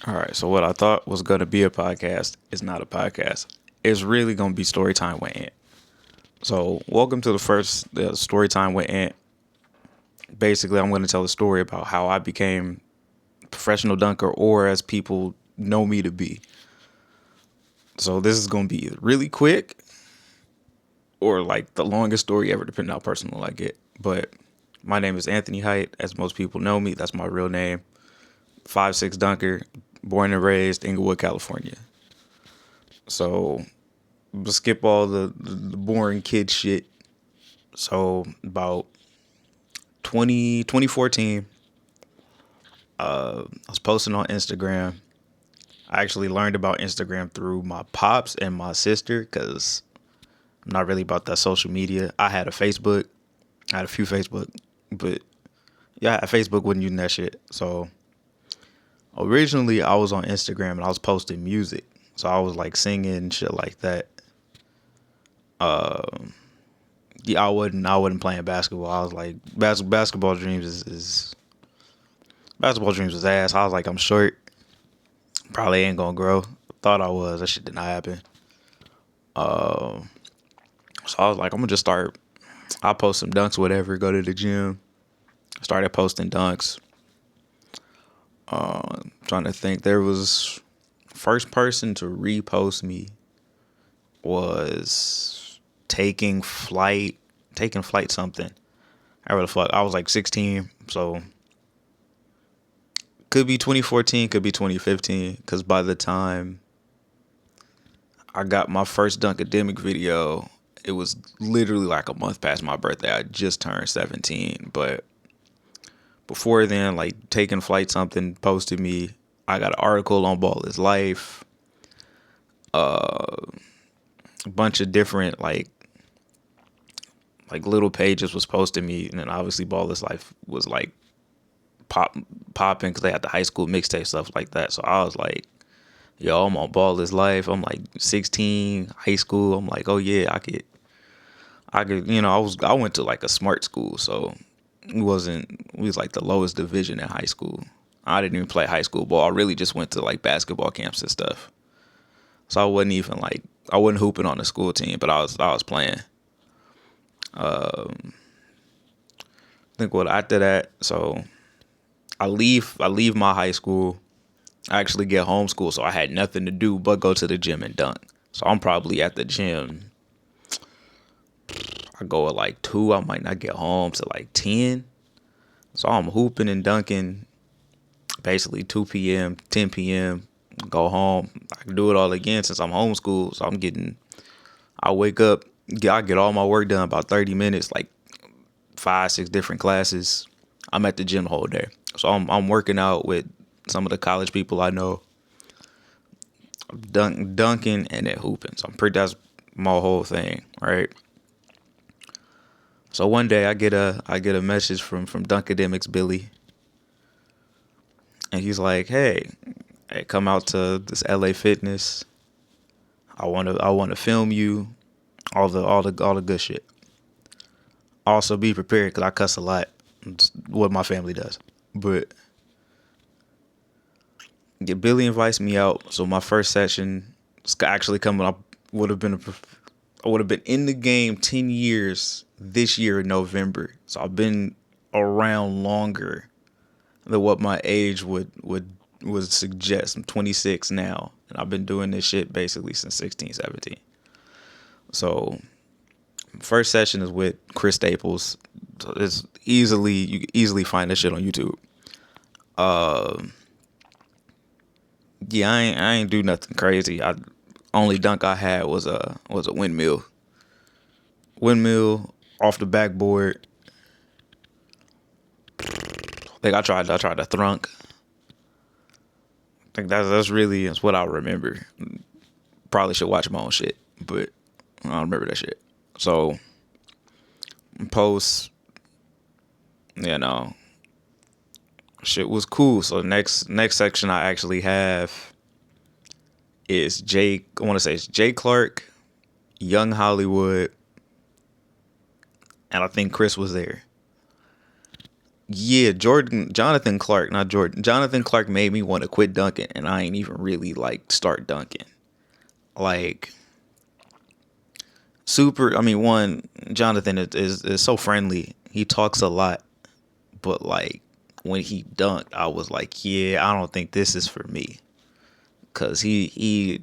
All right, so what I thought was going to be a podcast is not a podcast. It's really going to be story time with Ant. So, welcome to the first story time with Ant. Basically, I'm going to tell a story about how I became a professional dunker, or as people know me to be. So, this is going to be really quick, or like the longest story ever, depending on how personal I get. But my name is Anthony Height, as most people know me. That's my real name. 5'6" dunker, born and raised Inglewood, California. So we'll skip all the boring kid shit. So about 2014, I was posting on Instagram. I actually learned about Instagram through my pops and my sister because I'm not really about that social media. I had a Facebook. I had a few Facebook, but yeah, Facebook wasn't using that shit. So originally I was on Instagram and I was posting music. So I was like singing and shit like that. Yeah, I wasn't playing basketball. I was like basketball dreams is basketball dreams was ass. I was like, I'm short, probably ain't gonna grow. Thought I was. That shit did not happen. So I was like, I'm gonna just start. I'll post some dunks, whatever. Go to the gym. Started posting dunks. Trying to think. There was first person to repost me was taking flight. Taking flight something. I really fuck. I was like 16, so could be 2014, could be 2015. Because by the time I got my first Dunkademic video, it was literally like a month past my birthday. I just turned 17. But before then, like taking flight something posted me. I got an article on Ball is Life. A bunch of different like little pages was posting me, and then obviously Ball is Life was like popping because they had the high school mixtape stuff like that. So I was like, yo, I'm on Ball is Life. I'm like 16, high school. I'm like, oh yeah, I could, I went to like a smart school, so we was like the lowest division in high school. I didn't even play high school ball. I really just went to like basketball camps and stuff. So I wasn't hooping on the school team, but I was playing. I think what after that, so I leave my high school. I actually get homeschooled, so I had nothing to do but go to the gym and dunk. So I'm probably at the gym. I go at like 2. I might not get home till like 10. So I'm hooping and dunking basically 2 p.m., 10 p.m. Go home. I can do it all again since I'm homeschooled. So I wake up, I get all my work done about 30 minutes, like 5, 6 different classes. I'm at the gym the whole day. So I'm working out with some of the college people I know, dunking and then hooping. So that's my whole thing, right? So one day I get a message from Dunkademics Billy, and he's like, hey, come out to this LA Fitness. I wanna film you, all the good shit. Also be prepared because I cuss a lot. It's what my family does, but Billy invites me out. So my first session is actually coming up. I would have been in the game 10 years this year in November. So I've been around longer than what my age would suggest. I'm 26 now, and I've been doing this shit basically since 16, 17. So first session is with Chris Staples. So you can easily find this shit on YouTube. Yeah, I ain't do nothing crazy. I only dunk I had was a windmill off the backboard. I think I tried to thrunk. I think that's what I remember. Probably should watch my own shit, but I don't remember that shit. So post, you know, shit was cool. So next section I actually have is I want to say it's Jay Clark, Young Hollywood, and I think Chris was there. Yeah, Jonathan Clark, not Jordan. Jonathan Clark made me want to quit dunking, and I ain't even really like start dunking. Like super. I mean, one Jonathan is so friendly. He talks a lot, but like when he dunked, I was like, yeah, I don't think this is for me, cause I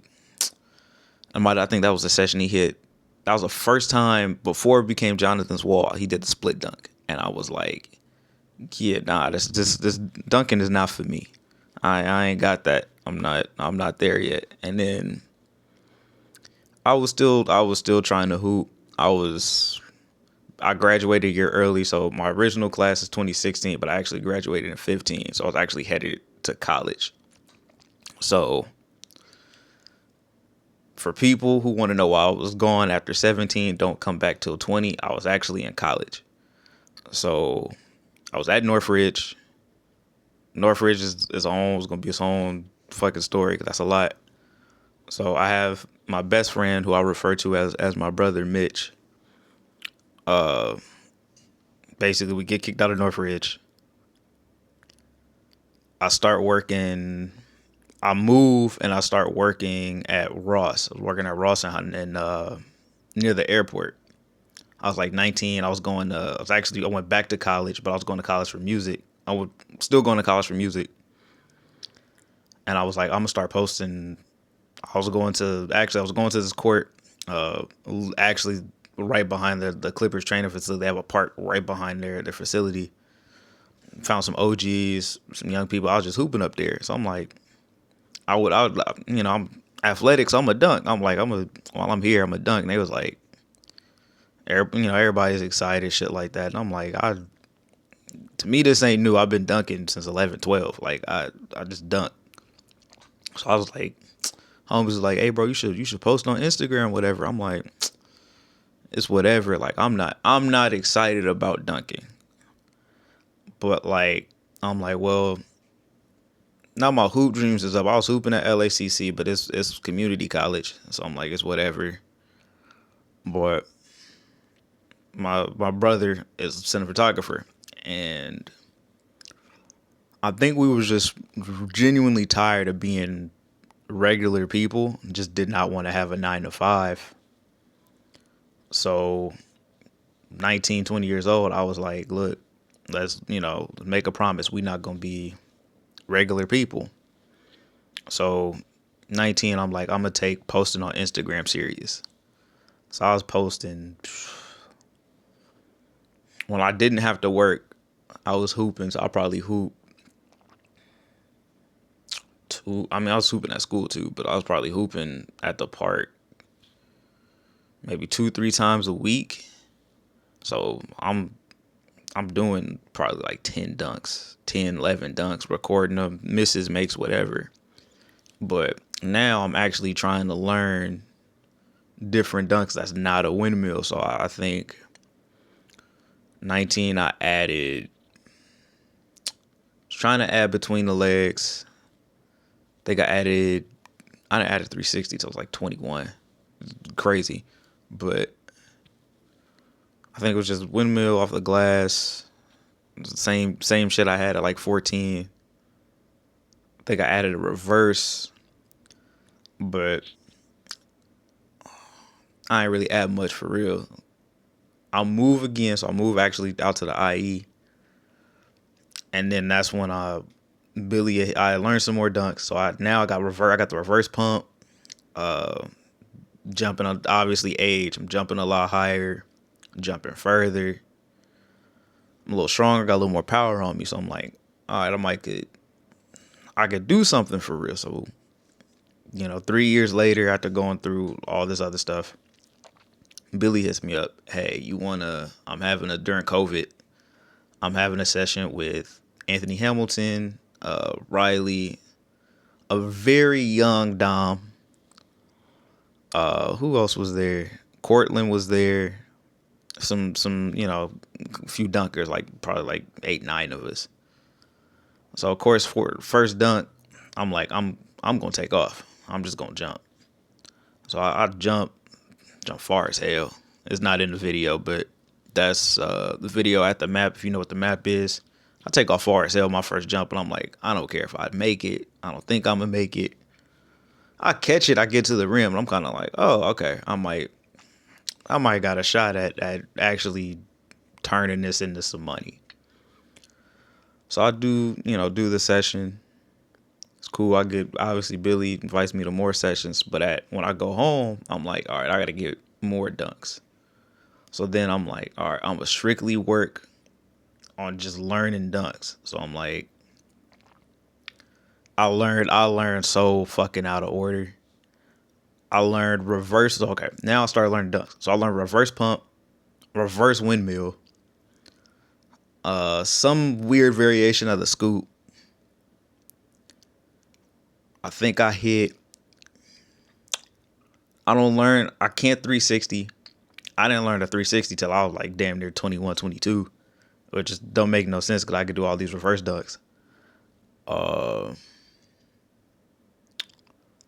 think that was the session he hit. That was the first time before it became Jonathan's wall. He did the split dunk, and I was like, yeah, nah, this dunking is not for me. I ain't got that. I'm not there yet. And then I was still trying to hoop. I graduated a year early, so my original class is 2016, but I actually graduated in 15, so I was actually headed to college. So for people who want to know why I was gone after 17, don't come back till 20, I was actually in college. So I was at Northridge. Northridge is gonna be its own fucking story, 'cause that's a lot. So I have my best friend who I refer to as my brother Mitch. Uh, Basically we get kicked out of Northridge. I start working. I move and I start working at Ross. I was working at Ross and near the airport. I was like 19. I went back to college, but I was going to college for music. I was still going to college for music. And I was like, I'm gonna start posting. I was going to this court, actually right behind the Clippers training facility. They have a park right behind their facility. Found some OGs, some young people. I was just hooping up there. So I'm like, I'm athletic, so I'm a dunk. While I'm here, I'm a dunk. And they was like, everybody's excited, shit like that. And I'm like, to me, this ain't new. I've been dunking since 11, 12. Like, I just dunk. So I was like, Holmes was like, hey, bro, you should post on Instagram, whatever. I'm like, it's whatever. Like, I'm not excited about dunking. But like, I'm like, well, now my hoop dreams is up. I was hooping at LACC, but it's community college, so I'm like, it's whatever. But my brother is a cinematographer, and I think we was just genuinely tired of being regular people. Just did not want to have a 9 to 5. So 19, 20 years old, I was like, look, let's make a promise. We not gonna be regular people. So 19, I'm like, I'm gonna take posting on Instagram serious. So I was posting when I didn't have to work. I was hooping, so I probably hoop two. I mean, I was hooping at school too, but I was probably hooping at the park maybe 2, 3 times a week. So I'm doing probably like 10 dunks, 10, 11 dunks, recording them, misses, makes, whatever. But now I'm actually trying to learn different dunks that's not a windmill. So I think 19, I added, trying to add between the legs. I added 360 till I was like 21. Crazy. But I think it was just windmill off the glass. Same shit I had at like 14. I think I added a reverse, but I ain't really add much for real. I'll move again, so I'll move actually out to the IE. And then that's when I learned some more dunks. So I got the reverse pump. Uh Jumping on, obviously, age. I'm jumping a lot higher, jumping further. I'm a little stronger, got a little more power on me. So I'm like, all right, I could do something for real. So, 3 years later, after going through all this other stuff, Billy hits me up. Hey, during COVID, I'm having a session with Anthony Hamilton, Riley, a very young Dom. Who else was there? Cortland was there. Some a few dunkers, like probably like 8, 9 of us. So of course, for first dunk, I'm like, I'm gonna take off. I'm just gonna jump. So I jump far as hell. It's not in the video, but that's the video at the map. If you know what the map is, I take off RSL my first jump, and I'm like, I don't care if I make it. I don't think I'm gonna make it. I catch it, I get to the rim, and I'm kind of like, oh, okay, I might got a shot at actually turning this into some money. So I do the session. It's cool. I get obviously Billy invites me to more sessions, but when I go home, I'm like, all right, I gotta get more dunks. So then I'm like, all right, I'm gonna strictly work on just learning dunks. So I'm like, I learned so fucking out of order. I learned reverse. Okay, now I started learning dunks. So I learned reverse pump, reverse windmill, some weird variation of the scoop. I think I hit. I can't 360. I didn't learn the 360 till I was like damn near 21, 22, which just don't make no sense because I could do all these reverse dunks. I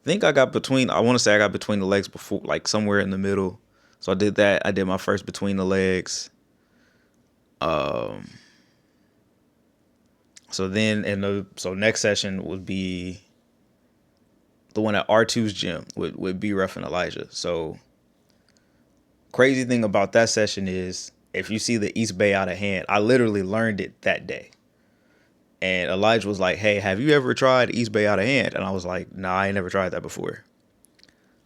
think I want to say I got between the legs before, like somewhere in the middle. So I did that. I did my first between the legs. Um, so then so next session would be the one at R2's gym with B Ruff and Elijah. So crazy thing about that session is if you see the East Bay out of hand, I literally learned it that day. And Elijah was like, hey, have you ever tried East Bay out of hand? And I was like, nah, I ain't never tried that before.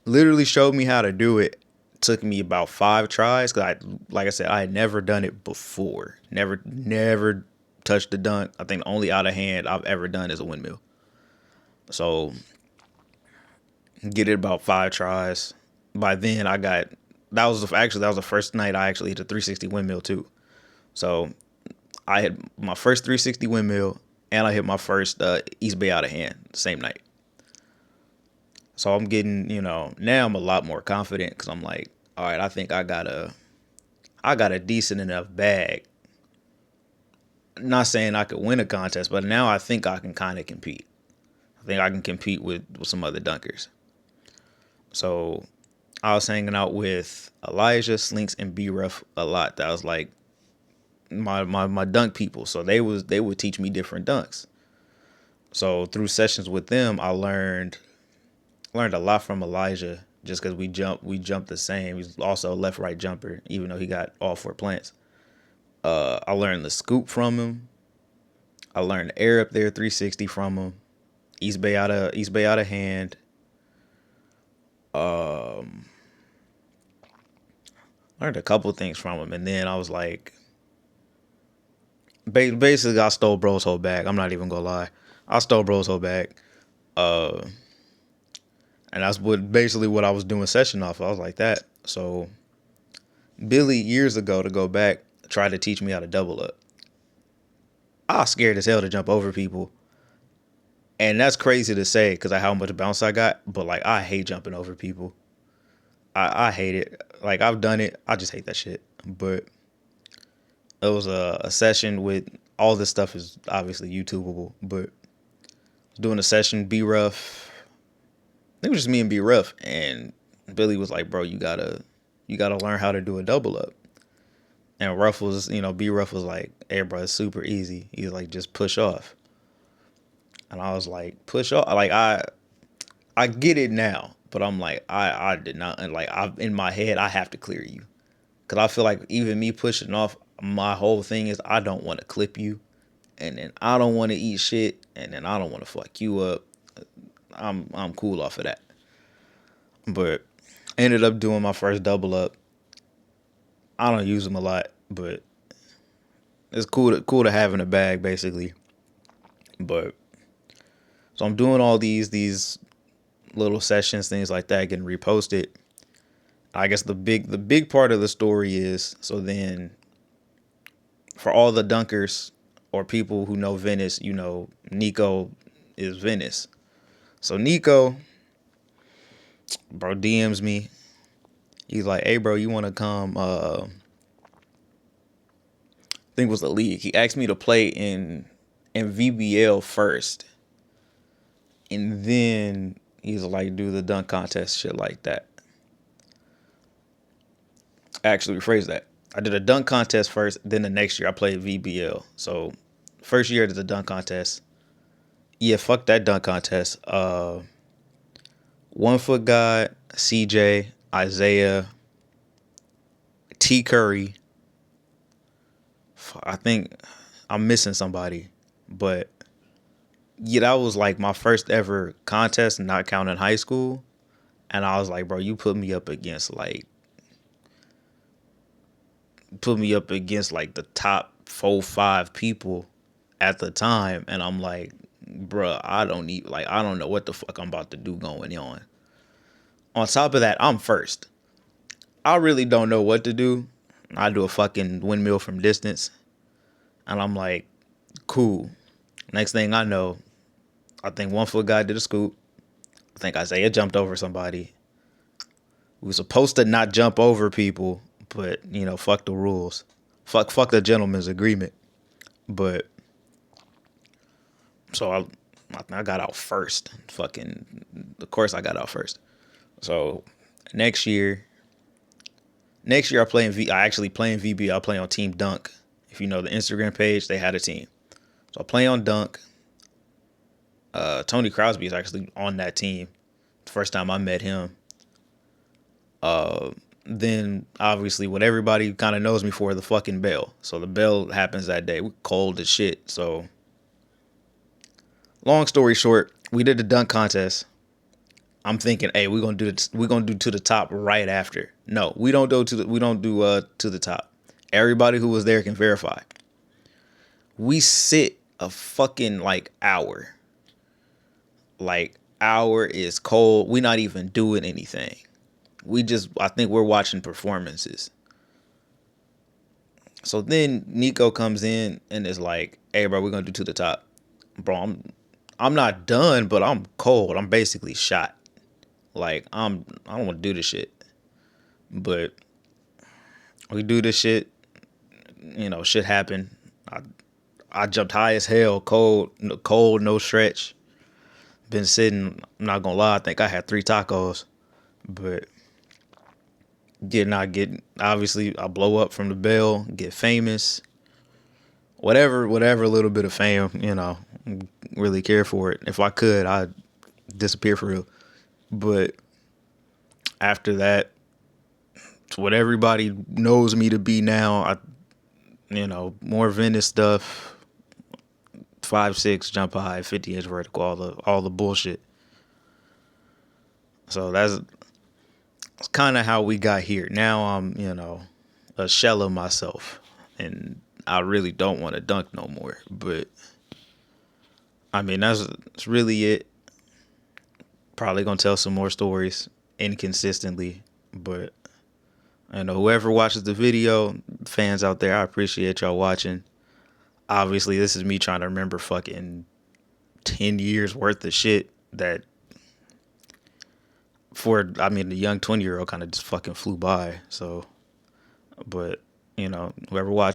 Literally showed me how to do it. Took me about 5 tries. Cause like I said, I had never done it before. Never touched the dunk. I think the only out of hand I've ever done is a windmill. So get it about 5 tries. By then that was the first night I actually hit a 360 windmill too. So I had my first 360 windmill and I hit my first East Bay out of hand same night. So I'm getting, now I'm a lot more confident because I'm like, all right, I think I got a decent enough bag. Not saying I could win a contest, but now I think I can kind of compete. I think I can compete with some other dunkers. So I was hanging out with Elijah, Slinks, and B Ruff a lot. That was like my dunk people. So they would teach me different dunks. So through sessions with them, I learned a lot from Elijah just because we jumped the same. He's also a left right jumper, even though he got all 4 plants. I learned the scoop from him. I learned the air up there 360 from him. East Bay out of hand. Learned a couple things from him, and then I was like, basically, I stole bro's whole bag. I'm not even gonna lie, I stole bro's whole bag. And that's basically what I was doing session off of. I was like that. So Billy years ago, to go back, tried to teach me how to double up. I was scared as hell to jump over people. And that's crazy to say because of how much bounce I got. But like, I hate jumping over people. I hate it. Like, I've done it. I just hate that shit. But it was a session with all this stuff is obviously YouTubeable. But I was doing a session, B Ruff. I think it was just me and B Ruff. And Billy was like, bro, you gotta learn how to do a double up. And Ruff was, B Ruff was like, hey, bro, it's super easy. He's like, just push off. And I was like, push off. Like, I get it now, but I'm like, I did not. And like, in my head, I have to clear you. Cause I feel like even me pushing off, my whole thing is I don't want to clip you. And then I don't want to eat shit. And then I don't want to fuck you up. I'm cool off of that. But ended up doing my first double up. I don't use them a lot, but it's cool to have in a bag, basically. But so I'm doing all these little sessions, things like that, getting reposted. I guess the big part of the story is, so then for all the dunkers or people who know Venice, Nico is Venice. So Nico, bro, DMs me. He's like, hey, bro, you want to come? I think it was the league. He asked me to play in VBL first. And then he's like, do the dunk contest, shit like that. Actually, rephrase that. I did a dunk contest first. Then the next year I played VBL. So First year of the dunk contest. Yeah, fuck that dunk contest. 1 foot God, CJ, Isaiah, T Curry. I think I'm missing somebody, but yeah, that was like my first ever contest, not counting high school. And I was like, bro, you put me up against like the top 4, 5 people at the time, and I'm like, bro, I don't know what the fuck I'm about to do going on. On top of that, I'm first. I really don't know what to do. I do a fucking windmill from distance, and I'm like, cool. Next thing I know, I think 1 foot guy did a scoop. I think Isaiah jumped over somebody. We were supposed to not jump over people, but fuck the rules. Fuck the gentleman's agreement. But so I got out first. Of course I got out first. So next year I play I actually play in VB. I play on Team Dunk. If you know the Instagram page, they had a team. So I play on Dunk. Tony Crosby is actually on that team. The first time I met him. Then obviously what everybody kind of knows me for, the fucking bell. So the bell happens that day. We cold as shit. So long story short, we did the dunk contest. I'm thinking, hey, we're gonna do to the top right after. No, we don't do to the top. Everybody who was there can verify. We sit a fucking hour. Hour is cold. We're not even doing anything. I think we're watching performances. So then Nico comes in and is like, hey, bro, we're gonna do to the top. Bro, I'm not done, but I'm cold. I'm basically shot. I don't want to do this shit. But we do this shit. Shit happened. I jumped high as hell, cold, no stretch. Been sitting, I'm not gonna lie, I think I had 3 tacos. But did not get, obviously, I blow up from the bell, get famous. Whatever little bit of fame, really care for it. If I could, I'd disappear for real. But after that, it's what everybody knows me to be now. More Venice stuff, 5'6", jump high, 50-inch vertical, all the bullshit. So that's kind of how we got here. Now I'm, a shell of myself, and I really don't want to dunk no more. But I mean, that's really it. Probably gonna tell some more stories inconsistently, but whoever watches the video, fans out there, I appreciate y'all watching. Obviously, this is me trying to remember fucking 10 years worth of shit that the young 20-year-old kind of just fucking flew by. So, but whoever watches